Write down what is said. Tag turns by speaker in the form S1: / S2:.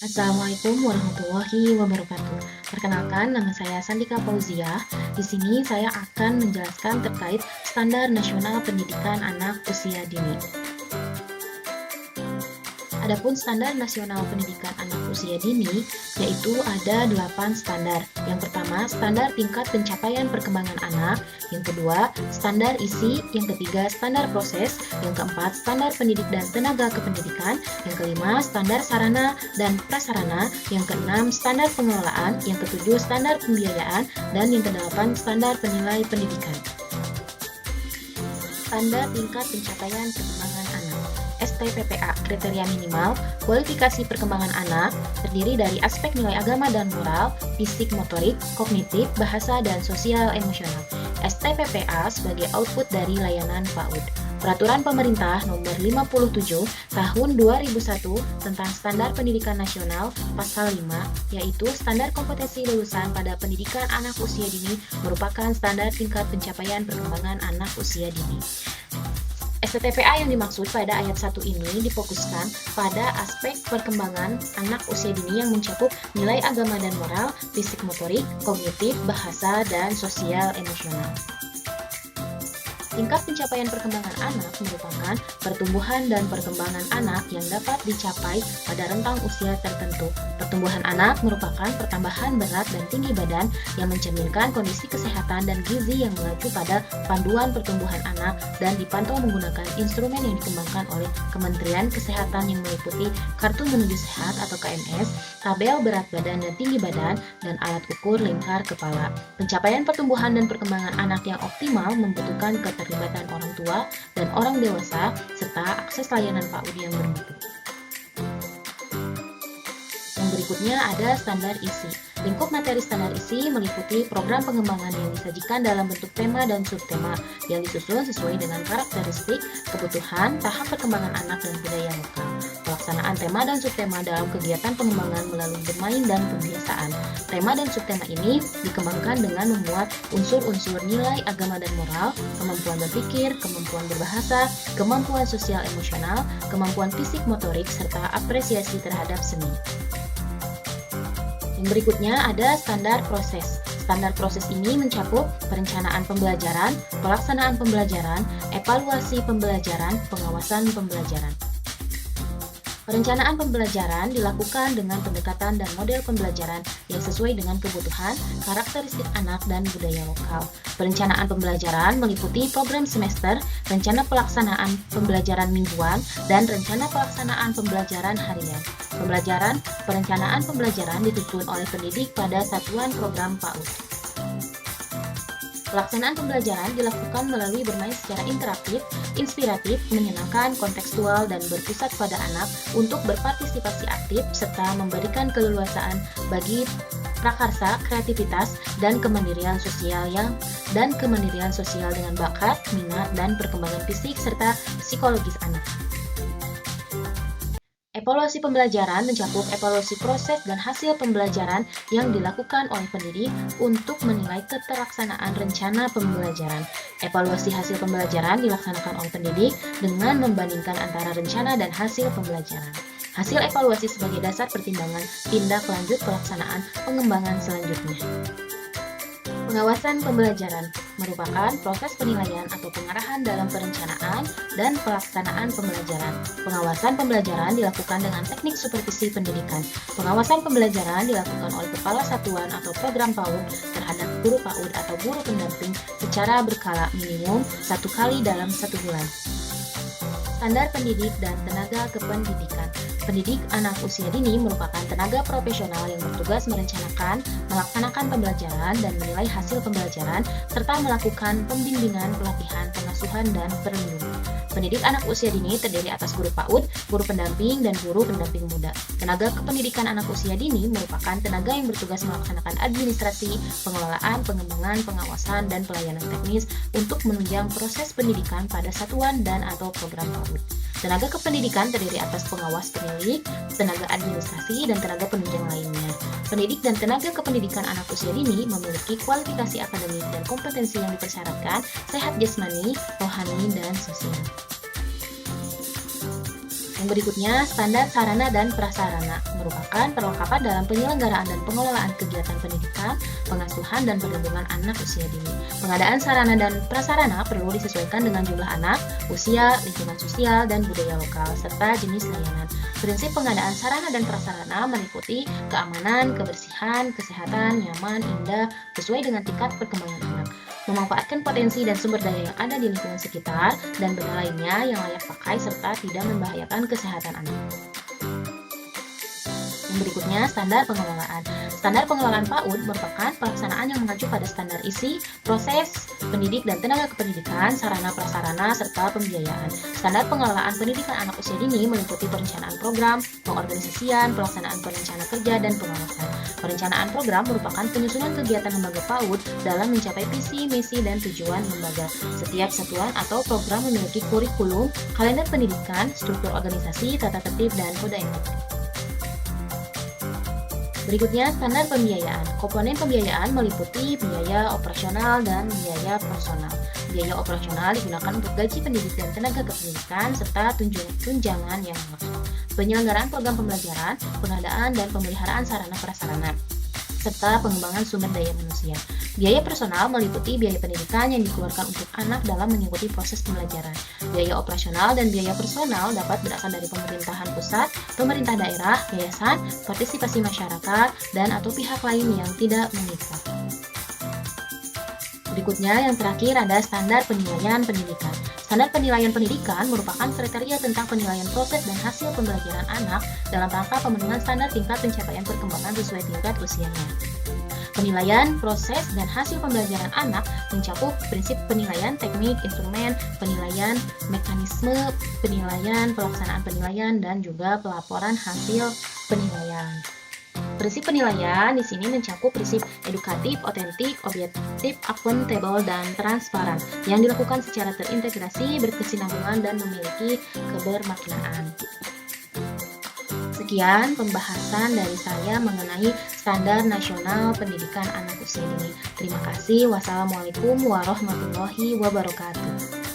S1: Assalamualaikum warahmatullahi wabarakatuh. Perkenalkan, nama saya Sandika Fauzia. Di sini saya akan menjelaskan terkait Standar Nasional Pendidikan Anak Usia Dini. Adapun standar nasional pendidikan anak usia dini, yaitu ada 8 standar. Yang pertama, standar tingkat pencapaian perkembangan anak. Yang kedua, standar isi. Yang ketiga, standar proses. Yang keempat, standar pendidik dan tenaga kependidikan. Yang kelima, standar sarana dan prasarana. Yang keenam, standar pengelolaan. Yang ketujuh, standar pembiayaan. Dan yang kedelapan, standar penilai pendidikan. Standar tingkat pencapaian perkembangan anak STPPA, kriteria minimal, kualifikasi perkembangan anak, terdiri dari aspek nilai agama dan moral, fisik motorik, kognitif, bahasa, dan sosial emosional. STPPA sebagai output dari layanan PAUD. Peraturan Pemerintah Nomor 57 Tahun 2001 tentang Standar Pendidikan Nasional Pasal 5, yaitu standar kompetensi lulusan pada pendidikan anak usia dini merupakan standar tingkat pencapaian perkembangan anak usia dini. STPA yang dimaksud pada ayat 1 ini difokuskan pada aspek perkembangan anak usia dini yang mencakup nilai agama dan moral, fisik motorik, kognitif, bahasa, dan sosial emosional. Tingkat pencapaian perkembangan anak merupakan pertumbuhan dan perkembangan anak yang dapat dicapai pada rentang usia tertentu. Pertumbuhan anak merupakan pertambahan berat dan tinggi badan yang mencerminkan kondisi kesehatan dan gizi yang mengacu pada panduan pertumbuhan anak dan dipantau menggunakan instrumen yang dikembangkan oleh Kementerian Kesehatan yang meliputi Kartu Menuju Sehat atau KMS, tabel berat badan dan tinggi badan, dan alat ukur lingkar kepala. Pencapaian pertumbuhan dan perkembangan anak yang optimal membutuhkan keterlibatan orang tua dan orang dewasa serta akses layanan PAUD yang bermutu. Yang berikutnya ada standar isi. Lingkup materi standar isi meliputi program pengembangan yang disajikan dalam bentuk tema dan subtema yang disusun sesuai dengan karakteristik, kebutuhan, tahap perkembangan anak dan budaya lokal. Pelaksanaan tema dan subtema dalam kegiatan pengembangan melalui bermain dan pembiasaan. Tema dan subtema ini dikembangkan dengan memuat unsur-unsur nilai agama dan moral, kemampuan berpikir, kemampuan berbahasa, kemampuan sosial emosional, kemampuan fisik motorik, serta apresiasi terhadap seni. Yang berikutnya ada standar proses. Standar proses ini mencakup perencanaan pembelajaran, pelaksanaan pembelajaran, evaluasi pembelajaran, pengawasan pembelajaran. Perencanaan pembelajaran dilakukan dengan pendekatan dan model pembelajaran yang sesuai dengan kebutuhan, karakteristik anak, dan budaya lokal. Perencanaan pembelajaran meliputi program semester, rencana pelaksanaan pembelajaran mingguan, dan rencana pelaksanaan pembelajaran harian. Perencanaan pembelajaran disusun oleh pendidik pada satuan program PAUD. Pelaksanaan pembelajaran dilakukan melalui bermain secara interaktif, inspiratif, menyenangkan, kontekstual, dan berpusat pada anak untuk berpartisipasi aktif serta memberikan keleluasaan bagi prakarsa, kreativitas, dan kemandirian sosial dengan bakat, minat, dan perkembangan fisik serta psikologis anak. Evaluasi pembelajaran mencakup evaluasi proses dan hasil pembelajaran yang dilakukan oleh pendidik untuk menilai keterlaksanaan rencana pembelajaran. Evaluasi hasil pembelajaran dilaksanakan oleh pendidik dengan membandingkan antara rencana dan hasil pembelajaran. Hasil evaluasi sebagai dasar pertimbangan tindak lanjut pelaksanaan pengembangan selanjutnya. Pengawasan pembelajaran merupakan proses penilaian atau pengarahan dalam perencanaan dan pelaksanaan pembelajaran. Pengawasan pembelajaran dilakukan dengan teknik supervisi pendidikan. Pengawasan pembelajaran dilakukan oleh kepala satuan atau program PAUD terhadap guru PAUD atau guru pendamping secara berkala minimum 1 kali dalam 1 bulan. Standar pendidik dan tenaga kependidikan. Pendidik anak usia dini merupakan tenaga profesional yang bertugas merencanakan, melaksanakan pembelajaran, dan menilai hasil pembelajaran, serta melakukan pembimbingan, pelatihan, pengasuhan, dan perlindungan. Pendidik anak usia dini terdiri atas guru PAUD, guru pendamping, dan guru pendamping muda. Tenaga kependidikan anak usia dini merupakan tenaga yang bertugas melaksanakan administrasi, pengelolaan, pengembangan, pengawasan, dan pelayanan teknis untuk menunjang proses pendidikan pada satuan dan atau program PAUD. Tenaga kependidikan terdiri atas pengawas pendidik, tenaga administrasi, dan tenaga penunjang lainnya. Pendidik dan tenaga kependidikan anak usia dini memiliki kualifikasi akademik dan kompetensi yang dipersyaratkan, sehat jasmani, rohani, dan sosial. Yang berikutnya, standar sarana dan prasarana merupakan perlengkapan dalam penyelenggaraan dan pengelolaan kegiatan pendidikan, pengasuhan, dan perlindungan anak usia dini. Pengadaan sarana dan prasarana perlu disesuaikan dengan jumlah anak, usia, lingkungan sosial, dan budaya lokal, serta jenis layanan. Prinsip pengadaan sarana dan prasarana meliputi keamanan, kebersihan, kesehatan, nyaman, indah, sesuai dengan tingkat perkembangan anak. Memanfaatkan potensi dan sumber daya yang ada di lingkungan sekitar, dan benda lainnya yang layak pakai serta tidak membahayakan kesehatan anak. Yang berikutnya, standar pengelolaan. Standar pengelolaan PAUD merupakan pelaksanaan yang mengacu pada standar isi, proses, pendidik dan tenaga kependidikan, sarana prasarana, serta pembiayaan. Standar pengelolaan pendidikan anak usia dini meliputi perencanaan program, pengorganisasian, pelaksanaan perencana kerja, dan pengawasan. Perencanaan program merupakan penyusunan kegiatan lembaga PAUD dalam mencapai visi, misi, dan tujuan lembaga. Setiap satuan atau program memiliki kurikulum, kalender pendidikan, struktur organisasi, tata tertib, dan kode etik. Berikutnya, standar pembiayaan. Komponen pembiayaan meliputi biaya operasional dan biaya personal. Biaya operasional digunakan untuk gaji pendidik dan tenaga kependidikan, serta tunjangan yang langsung. Penyelenggaraan program pembelajaran, pengadaan dan pemeliharaan sarana prasarana, serta pengembangan sumber daya manusia. Biaya personal meliputi biaya pendidikan yang dikeluarkan untuk anak dalam mengikuti proses pembelajaran. Biaya operasional dan biaya personal dapat berasal dari pemerintahan pusat, pemerintah daerah, yayasan, partisipasi masyarakat, dan atau pihak lain yang tidak mengikat. Berikutnya, yang terakhir ada standar penilaian pendidikan. Standar penilaian pendidikan merupakan kriteria tentang penilaian proses dan hasil pembelajaran anak dalam rangka pemenuhan standar tingkat pencapaian perkembangan sesuai tingkat usianya. Penilaian, proses, dan hasil pembelajaran anak mencakup prinsip penilaian, teknik, instrumen, penilaian, mekanisme penilaian, pelaksanaan penilaian, dan juga pelaporan hasil penilaian. Prinsip penilaian di sini mencakup prinsip edukatif, otentik, objektif, akuntabel, dan transparan yang dilakukan secara terintegrasi, berkesinambungan, dan memiliki kebermaknaan. Sekian pembahasan dari saya mengenai Standar Nasional Pendidikan Anak Usia Dini. Terima kasih. Wassalamualaikum warahmatullahi wabarakatuh.